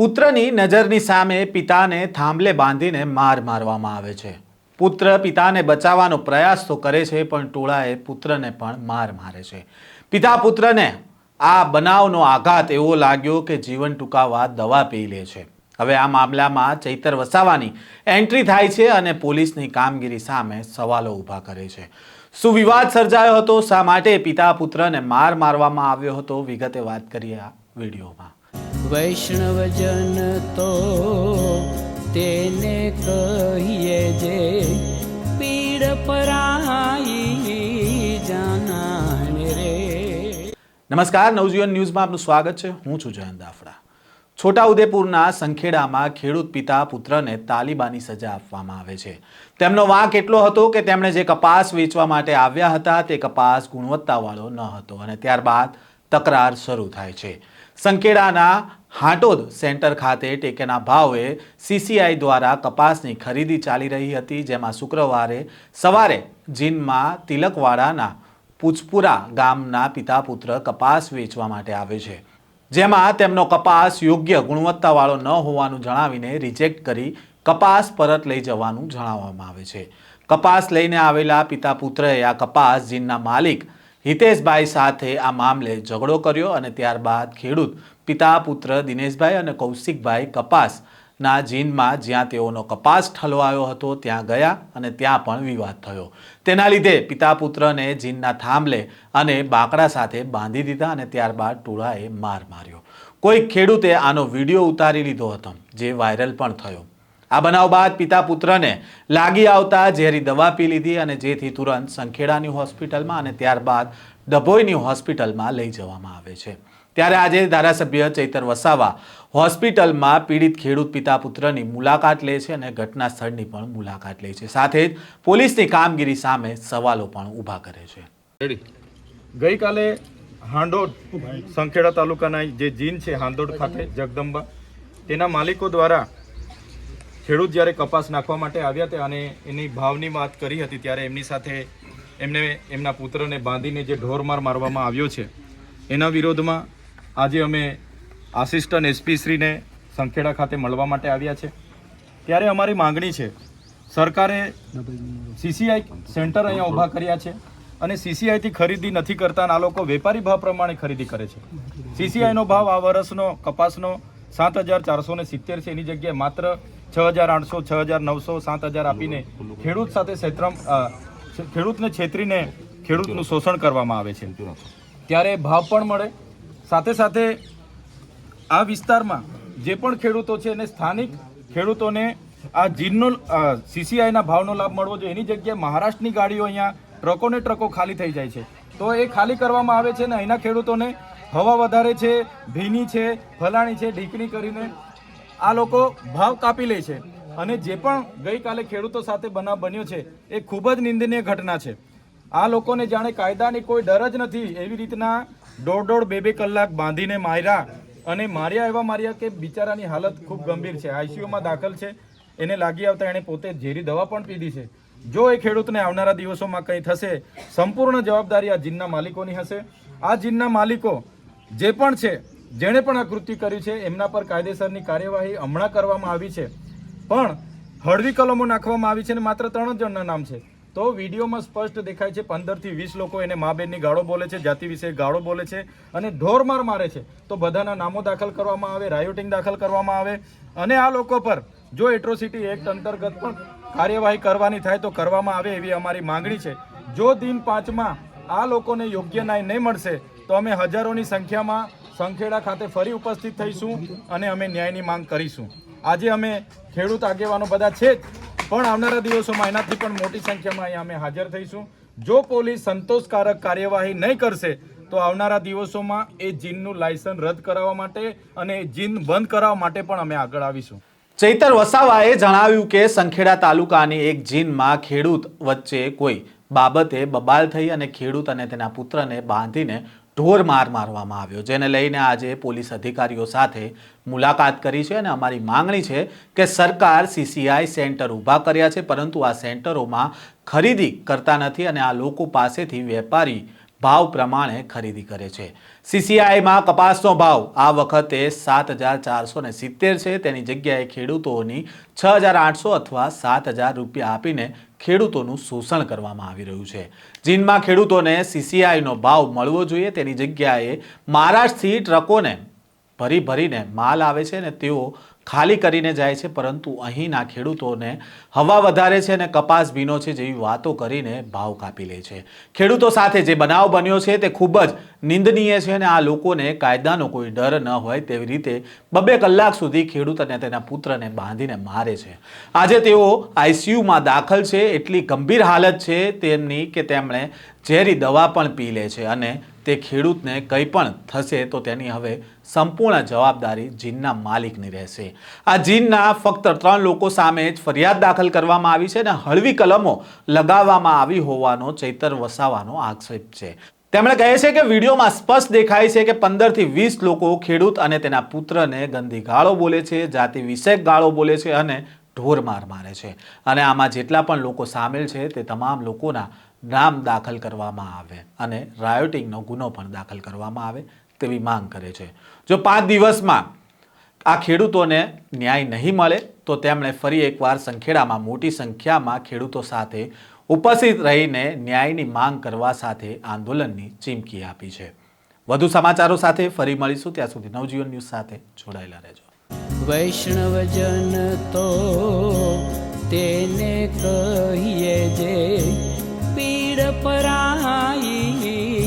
પુત્રની નજરની સામે પિતાને થાંભલે બાંધીને માર મારવામાં આવે છે। પુત્ર પિતાને બચાવવાનો પ્રયાસ તો કરે છે, પણ ટોળાએ પુત્રને પણ માર મારે છે। પિતા પુત્રને આ બનાવનો આઘાત એવો લાગ્યો કે જીવન ટૂંકાવવા દવા પી લે છે। હવે આ મામલામાં ચૈતર વસાવાની એન્ટ્રી થાય છે અને પોલીસની કામગીરી સામે સવાલો ઊભા કરે છે। શું વિવાદ સર્જાયો હતો? શા માટે પિતા પુત્રને માર મારવામાં આવ્યો હતો? વિગતે વાત કરીએ આ વિડીયોમાં। વૈષ્ણવજન તો તેને કહીએ જે પીડ પરાઈ જાનાને રે। નમસ્કાર, નવજીવન ન્યૂઝમાં આપનું સ્વાગત છે। હું છું જયંત દાફડા। છોટાઉદેપુરના સંખેડામાં ખેડૂત પિતા પુત્રને તાલિબાની સજા આપવામાં આવે છે। તેમનો વાંક એટલો હતો કે તેમણે જે કપાસ વેચવા માટે આવ્યા હતા તે કપાસ ગુણવત્તાવાળો ન હતો અને ત્યારબાદ તકરાર શરૂ થાય છે। સંખેડાના હાટોદ સેન્ટર ખાતે ટેકાના ભાવે સીસીઆઈ દ્વારા કપાસની ખરીદી ચાલી રહી હતી, જેમાં શુક્રવારે સવારે જીનમાં તિલકવાડાના પૂછપુરા ગામના પિતા પુત્ર કપાસ વેચવા માટે આવે છે, જેમાં તેમનો કપાસ યોગ્ય ગુણવત્તાવાળો ન હોવાનું જણાવીને રિજેક્ટ કરી કપાસ પરત લઈ જવાનું જણાવવામાં આવે છે। કપાસ લઈને આવેલા પિતા પુત્રએ આ કપાસ જીનના માલિક હિતેશભાઈ સાથે આ મામલે ઝઘડો કર્યો અને ત્યારબાદ ખેડૂત પિતા પુત્ર દિનેશભાઈ અને કૌશિકભાઈ કપાસના જીનમાં જ્યાં તેઓનો કપાસ ઠલવાયો હતો ત્યાં ગયા અને ત્યાં પણ વિવાદ થયો। તેના લીધે પિતા પુત્રને જીનના થાંભલે અને બાકડા સાથે બાંધી દીધા અને ત્યારબાદ ટોળાએ માર માર્યો। કોઈ ખેડૂતે આનો વિડીયો ઉતારી લીધો હતો, જે વાયરલ પણ થયો। આ બનાવ બાદ પિતા પુત્રને લાગી આવતા ઝેરી દવા પી લીધી અને જેથી તુરંત સંખેડાની હોસ્પિટલમાં અને ત્યારબાદ ડભોઈની હોસ્પિટલમાં લઈ જવામાં આવે છે। ત્યારે આજે ધારાસભ્ય ચૈતર વસાવા હોસ્પિટલમાં પીડિત ખેડૂત પિતા પુત્રની મુલાકાત લે છે અને ઘટના સ્થળની પણ મુલાકાત લે છે, સાથે જ પોલીસની કામગીરી સામે સવાલો પણ ઊભા કરે છે। ગઈકાલે હાંડોદ સંખેડા તાલુકાના જે જીન છે હાંડોદ ખાતે જગદંબા, તેના માલિકો દ્વારા ખેડૂત જ્યારે કપાસ નાખવા માટે આવ્યા હતા અને એની ભાવની વાત કરી હતી, ત્યારે એમની સાથે એમના પુત્રને બાંધીને જે ઢોરમાર મારવામાં આવ્યો છે, એના વિરોધમાં આજે અમે આસિસ્ટન્ટ એસપી શ્રીને સંખેડા ખાતે મળવા માટે આવ્યા છે। ત્યારે અમારી માંગણી છે, સરકારે સીસીઆઈ સેન્ટર અહીંયા ઊભા કર્યા છે અને સીસીઆઈથી ખરીદી નથી કરતા અને આ લોકો વેપારી ભાવ પ્રમાણે ખરીદી કરે છે। સીસીઆઈનો ભાવ આ વર્ષનો કપાસનો 7,470 છે, એની જગ્યાએ માત્ર 6,800, 6,900, 7,000 આપીને ખેડૂત સાથે ખેડૂતને છેતરીને ખેડૂતનું શોષણ કરવામાં આવે છે। ત્યારે ભાવ પણ મળે, સાથે સાથે આ વિસ્તારમાં જે પણ ખેડૂતો છે એને સ્થાનિક ખેડૂતોને આ જીનનો સીસીઆઈના ભાવનો લાભ મળવો જોઈએ। એની જગ્યાએ મહારાષ્ટ્રની ગાડીઓ અહીંયા ટ્રકોને ટ્રકો ખાલી થઈ જાય છે, તો એ ખાલી કરવામાં આવે છે ને અહીંના ખેડૂતોને હવા વધારે છે, ભીની છે, ફલાણી છે, ઢીકણી કરીને આ લોકો ભાવ કાપી લે છે અને જે પણ ગઈકાલે ખેડૂતો સાથે બનાવ બન્યો છે એ ખૂબ જ નિંદનીય ઘટના છે। આ લોકોને જાણે કાયદાની કોઈ ડર જ નથી, એવી રીતના દોઢ 2 કલાક બાંધીને માર્યા અને એવા માર્યા કે બિચારાની હાલત ખૂબ ગંભીર છે, આઈસીયુમાં દાખલ છે। એને લાગી આવતા એણે પોતે ઝેરી દવા પણ પીધી છે। જો એ ખેડૂતને આવનારા દિવસોમાં કંઈ થશે, સંપૂર્ણ જવાબદારી આ જીનના માલિકોની હશે। આ જીનના માલિકો જે પણ છે, જેણે પણ આ કૃત્ય કર્યું છે, એમના પર કાયદેસરની કાર્યવાહી હમણાં કરવામાં આવી છે, પણ હળવી કલમો નાખવામાં આવી છે અને માત્ર 3 જણના નામ છે। તો વિડીયોમાં સ્પષ્ટ દેખાય છે 15 થી 20 લોકો એને મા બેનની ગાળો બોલે છે, જાતિ વિશે ગાળો બોલે છે અને ઢોરમાર મારે છે। તો બધાના નામો દાખલ કરવામાં આવે, રાયોટિંગ દાખલ કરવામાં આવે અને આ લોકો પર જો એટ્રોસિટી એક્ટ અંતર્ગત પણ કાર્યવાહી કરવાની થાય તો કરવામાં આવે, એવી અમારી માંગણી છે। જો દિન 5માં આ લોકોને યોગ્ય ન્યાય નહીં મળશે તો અમે હજારોની સંખ્યામાં સંખેડા ખાતે ફરી ઉપસ્થિત થઈશું અને અમે ન્યાયની માંગ કરીશું। આજે અમે ખેડૂત આગેવાનો બધા છે જ, પણ આવનારા દિવસોમાં એનાથી પણ મોટી સંખ્યામાં અહીંયા અમે હાજર થઈશું। જો પોલીસ સંતોષકારક કાર્યવાહી નહીં કરશે તો આવનારા દિવસોમાં એ જીનનું લાયસન્સ રદ કરાવવા માટે અને જીન બંધ કરાવવા માટે પણ અમે આગળ આવીશું। ચૈતર વસાવાએ જણાવ્યું કે સંખેડા તાલુકાની એક જીનમાં ખેડૂત વચ્ચે કોઈ બાબતે બબાલ થઈ અને ખેડૂત અને તેના પુત્રને બાંધીને ઢોર મારવામાં આવ્યો, જેને લઈને આજે પોલીસ અધિકારીઓ સાથે મુલાકાત કરી છે અને અમારી માંગણી છે કે સરકાર સીસીઆઈ સેન્ટર ઊભા કર્યા છે, પરંતુ આ સેન્ટરોમાં ખરીદી કરતા નથી અને આ લોકો પાસેથી વેપારી ભાવ પ્રમાણે ખરીદી કરે છે. CCIમાં કપાસનો ભાવ આ વખતે 7,470 છે. તેની જગ્યાએ ખેડૂતોની 6,800 અથવા 7,000 રૂપિયા આપીને ખેડૂતોનું શોષણ કરવામાં આવી રહ્યું છે. જીનમાં ખેડૂતોને CCIનો ભાવ મળવો જોઈએ તેની જગ્યાએ મહારાષ્ટ્રથી ટ્રકોને ભરીને માલ આવે છે અને તેઓ ખાલી કરીને જાય છે, પરંતુ અહીંના ખેડૂતોને હવા વધારે છે અને કપાસ ભીનો છે જેવી વાતો કરીને ભાવ કાપી લે છે. ખેડૂતો સાથે જે બનાવ બન્યો છે તે ખૂબ જ નિંદનીય છે અને આ લોકોને કાયદાનો કોઈ ડર ન હોય તેવી રીતે 2 કલાક સુધી ખેડૂત અને તેના પુત્રને બાંધીને મારે છે. આજે તેઓ ICUમાં દાખલ છે. એટલી ગંભીર હાલત છે તેમની કે તેમણે ઝેરી દવા પણ પી લે છે અને તે ખેડૂતને કંઈ પણ થશે તો તેની હવે સંપૂર્ણ જવાબદારી જીનના માલિકની રહેશે. આ જીનના ફક્ત 3 લોકો સામે જ ફરિયાદ દાખલ કરવામાં આવી છે અને હળવી કલમો લગાવવામાં આવી હોવાનો ચૈતર વસાવાનો આક્ષેપ છે. તેમણે કહે છે કે વિડીયોમાં સ્પષ્ટ દેખાય છે કે 15 થી 20 લોકો ખેડૂત અને તેના પુત્રને ગંદી ગાળો બોલે છે, જાતિ વિષયક ગાળો બોલે છે અને ઢોરમાર મારે છે અને આમાં જેટલા પણ લોકો સામેલ છે તે તમામ લોકોના નામ દાખલ કરવામાં આવે અને રાયોટિંગનો ગુનો પણ દાખલ કરવામાં આવે તેવી માંગ કરે છે. જો 5 દિવસમાં આ ખેડૂતોને ન્યાય નહીં મળે તો તેમણે ફરી એકવાર સંખેડામાં મોટી સંખ્યામાં ખેડૂતો સાથે ઉપસ્થિત રહીને ન્યાયની માંગ કરવા સાથે આંદોલનની ચીમકી આપી છે. વધુ સમાચારો સાથે ફરી મળીશું. ત્યાં સુધી નવજીવન ન્યૂઝ સાથે જોડાયેલા રહેજો. વૈષ્ણવજન તો તેને કહીએ જે પીડ પરાઈ.